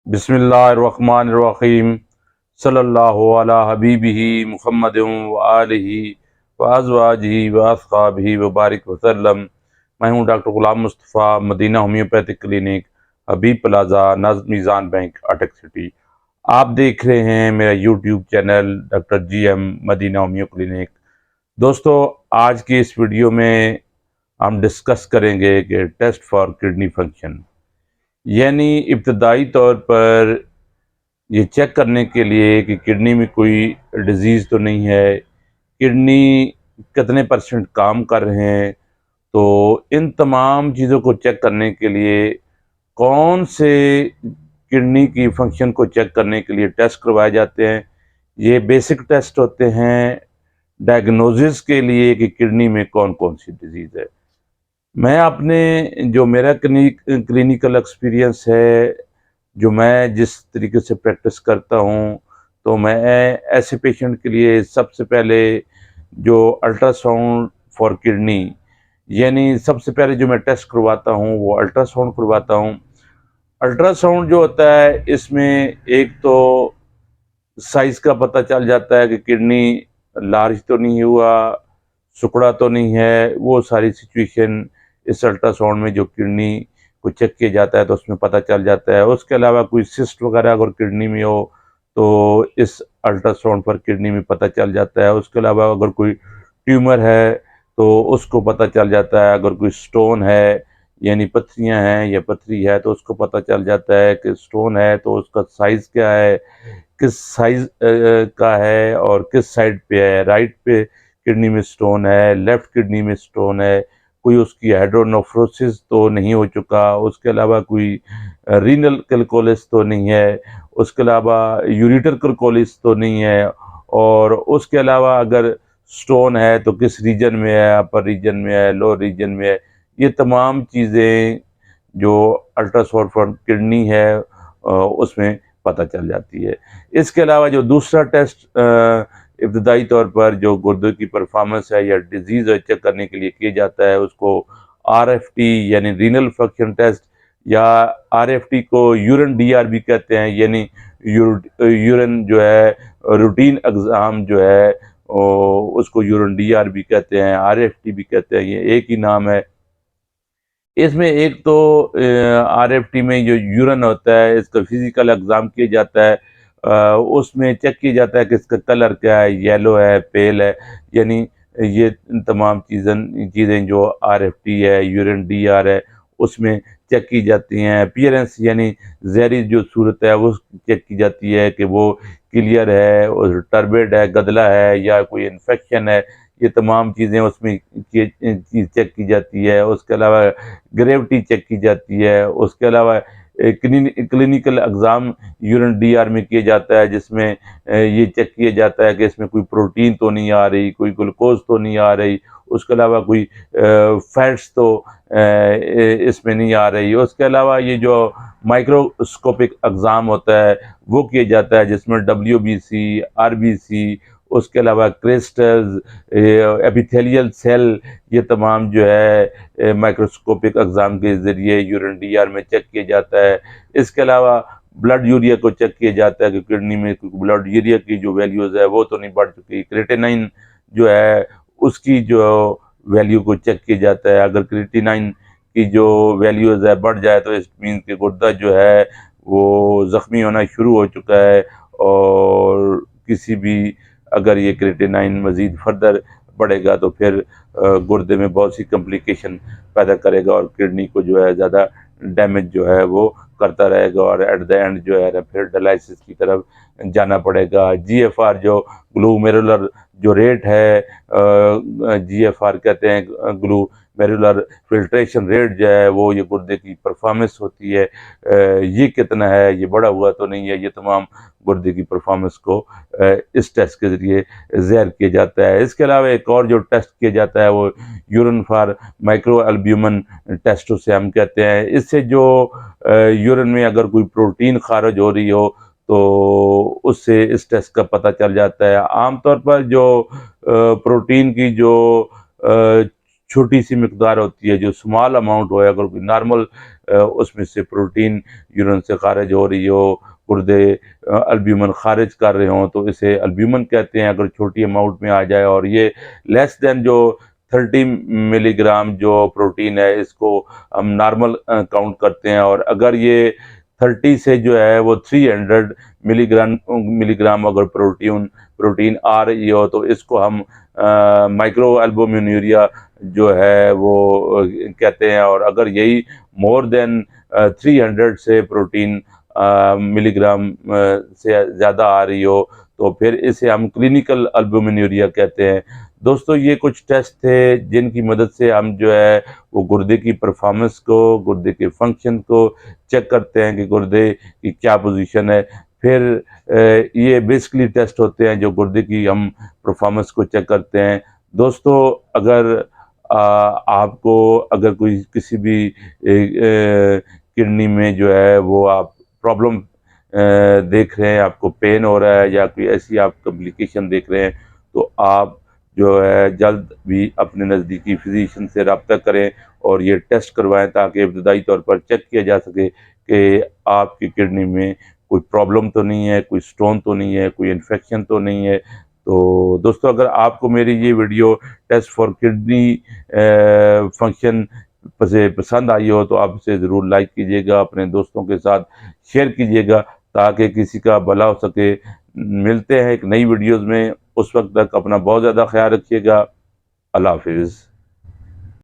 बिस्मिल्लाहिर्रहमानिर्रहीम सल्लल्लाहु अला हबीबिही मुहम्मदिन व आलिही व अज़वाजिही व अस्हाबिही व बारिक वसल्लम। मैं हूं डॉक्टर गुलाम मुस्तफ़ा, मदीना होम्योपैथिक क्लिनिक, हबीब प्लाजा, नज़्म मीज़ान बैंक, अटक सिटी। आप देख रहे हैं मेरा YouTube channel doctor GM Madina homeo clinic. दोस्तों, आज की इस वीडियो में हम डिस्कस करेंगे कि टेस्ट फॉर किडनी फंक्शन, यानी इब्तदाई तौर पर ये चेक करने के लिए कि किडनी में कोई डिजीज़ तो नहीं है, किडनी कितने परसेंट काम कर रहे हैं। तो इन तमाम चीज़ों को चेक करने के लिए कौन से किडनी की फंक्शन को चेक करने के लिए टेस्ट करवाए जाते हैं। ये बेसिक टेस्ट होते हैं डायग्नोसिस के लिए कि किडनी में कौन कौन सी डिजीज़ है। मैं अपने जो मेरा क्लिनिकल एक्सपीरियंस है, जो मैं जिस तरीके से प्रैक्टिस करता हूँ, तो मैं ऐसे पेशेंट के लिए सबसे पहले जो अल्ट्रासाउंड फॉर किडनी, यानी सबसे पहले जो मैं टेस्ट करवाता हूँ वो अल्ट्रासाउंड करवाता हूँ। अल्ट्रासाउंड जो होता है, इसमें एक तो साइज़ का पता चल जाता है कि किडनी लार्ज तो नहीं हुआ, सिकुड़ा तो नहीं है। वो सारी सिचुएशन इस अल्ट्रासाउंड में जो किडनी को चेक किया जाता है तो उसमें पता चल जाता है। उसके अलावा कोई सिस्ट वगैरह अगर किडनी में हो तो इस अल्ट्रासाउंड पर किडनी में पता चल जाता है। उसके अलावा अगर कोई ट्यूमर है तो उसको पता चल जाता है। अगर कोई स्टोन है, यानी पथरियाँ हैं या पथरी है, तो उसको पता चल जाता है कि स्टोन है तो उसका साइज़ क्या है, किस साइज का है और किस साइड पे है। राइट पे किडनी में स्टोन है, लेफ्ट किडनी में स्टोन है, कोई उसकी हाइड्रोनेफ्रोसिस तो नहीं हो चुका, उसके अलावा कोई रीनल कैल्कुलस तो नहीं है, उसके अलावा यूरिटर कैल्कुलस तो नहीं है, और उसके अलावा अगर स्टोन है तो किस रीजन में है, अपर रीजन में है, लोअर रीजन में है। ये तमाम चीज़ें जो अल्ट्रासाउंड फॉर किडनी है उसमें पता चल जाती है। इसके अलावा जो दूसरा टेस्ट इब्तदाई तौर पर जो गुर्दे की परफॉर्मेंस है या डिजीज़ है चेक करने के लिए किया जाता है, उसको RFT यानी रीनल फंक्शन टेस्ट, या RFT को यूरिन DR भी कहते हैं, यानी यूरिन जो है रूटीन एग्ज़ाम जो है उसको यूरिन DR भी कहते हैं, RFT भी कहते हैं, ये एक ही नाम है। इसमें एक तो RFT में जो यूरिन होता है इसका फिजिकल एग्जाम किया जाता है। उसमें चेक किया जाता है कि इसका कलर क्या है, येलो है, पेल है, यानी ये तमाम चीज़ें जो RFT है, यूरिन DR है, उसमें चेक की जाती हैं। अपीयरेंस यानी ज़हरी जो सूरत है वो चेक की जाती है कि वो क्लियर है और टर्बिड है, गदला है या कोई इन्फेक्शन है। ये तमाम चीज़ें उसमें चीज़ चेक की जाती है। उसके अलावा ग्रेविटी चेक की जाती है। उसके अलावा क्लिनिकल एग्ज़ाम यूरिन DR में किया जाता है, जिसमें ये चेक किया जाता है कि इसमें कोई प्रोटीन तो नहीं आ रही, कोई ग्लूकोज तो नहीं आ रही, उसके अलावा कोई फैट्स तो इसमें नहीं आ रही। उसके अलावा ये जो माइक्रोस्कोपिक एग्ज़ाम होता है वो किया जाता है, जिसमें WBC, RBC, उसके अलावा क्रिस्टल्स, एपिथेलियल सेल, ये तमाम जो है माइक्रोस्कोपिक एग्ज़ाम के ज़रिए यूरिन DR में चेक किया जाता है। इसके अलावा ब्लड यूरिया को चेक किया जाता है कि किडनी में ब्लड यूरिया की जो वैल्यूज़ है वो तो नहीं बढ़ चुकी। क्रिएटिनिन जो है उसकी जो वैल्यू को चेक किया जाता है। अगर क्रिएटिनिन की जो वैल्यूज़ है बढ़ जाए तो इट मीन कि गुर्दा जो है वो ज़ख्मी होना शुरू हो चुका है, और किसी भी अगर ये क्रिएटिनिन मज़ीद फर्दर बढ़ेगा तो फिर गुर्दे में बहुत सी कॉम्प्लिकेशन पैदा करेगा और किडनी को जो है ज़्यादा डैमेज जो है वो करता रहेगा, और एट द एंड जो है ना फिर डायलिसिस की तरफ जाना पड़ेगा। GFR जो ग्लूमेरुलर जो रेट है, GFR कहते हैं, ग्लूमेरुलर फिल्ट्रेशन रेट जो है वो ये गुर्दे की परफॉर्मेंस होती है। ये कितना है, ये बढ़ा हुआ तो नहीं है। ये तमाम गुर्दे की परफॉर्मेंस को इस टेस्ट के ज़रिए ज़ाहिर किया जाता है। इसके अलावा एक और जो टेस्ट किया जाता है वो urine for micro albumin test उसे हम कहते हैं। इससे जो यूरिन में अगर कोई प्रोटीन खारिज हो रही हो तो उससे इस टेस्ट का पता चल जाता है। आमतौर पर जो प्रोटीन की जो छोटी सी मकदार होती है, जो स्मॉल अमाउंट हो, अगर कोई नॉर्मल उसमें से प्रोटीन यूरिन से खारिज हो रही हो, गुर्दे अल्ब्यूमिन खारिज कर रहे हों, तो इसे अल्ब्यूमिन कहते हैं। अगर छोटी अमाउंट में आ जाए और ये लेस देन जो 30 मिलीग्राम जो प्रोटीन है, इसको हम नॉर्मल काउंट करते हैं। और अगर ये 30 से जो है वो 300 मिलीग्राम अगर प्रोटीन प्रोटीन आ रही हो, तो इसको हम माइक्रो एल्बुमिनूरिया जो है वो कहते हैं। और अगर यही मोर देन 300 से प्रोटीन मिलीग्राम से ज़्यादा आ रही हो, तो फिर इसे हम क्लिनिकल एल्बुमिनूरिया कहते हैं। दोस्तों, ये कुछ टेस्ट थे जिनकी मदद से हम जो है वो गुर्दे की परफॉर्मेंस को, गुर्दे के फंक्शन को चेक करते हैं कि गुर्दे की क्या पोजीशन है। फिर ये बेसिकली टेस्ट होते हैं जो गुर्दे की हम परफॉर्मेंस को चेक करते हैं। दोस्तों, अगर आपको अगर कोई किसी भी किडनी में जो है वो आप प्रॉब्लम देख रहे हैं, आपको पेन हो रहा है या कोई ऐसी आप कम्प्लिकेशन देख रहे हैं, तो आप जो है जल्द भी अपने नज़दीकी फिजिशियन से रब्ता करें और ये टेस्ट करवाएं, ताकि इब्तदाई तौर पर चेक किया जा सके कि आपकी किडनी में कोई प्रॉब्लम तो नहीं है, कोई स्टोन तो नहीं है, कोई इन्फेक्शन तो नहीं है। तो दोस्तों, अगर आपको मेरी ये video test for kidney function से पसंद आई हो, तो आप इसे ज़रूर लाइक कीजिएगा, अपने दोस्तों के साथ शेयर कीजिएगा, ताकि किसी का भला हो सके। मिलते हैं एक नई वीडियोज़ में, उस वक्त तक अपना बहुत ज़्यादा ख्याल रखिएगा। अल्लाह हाफिज़।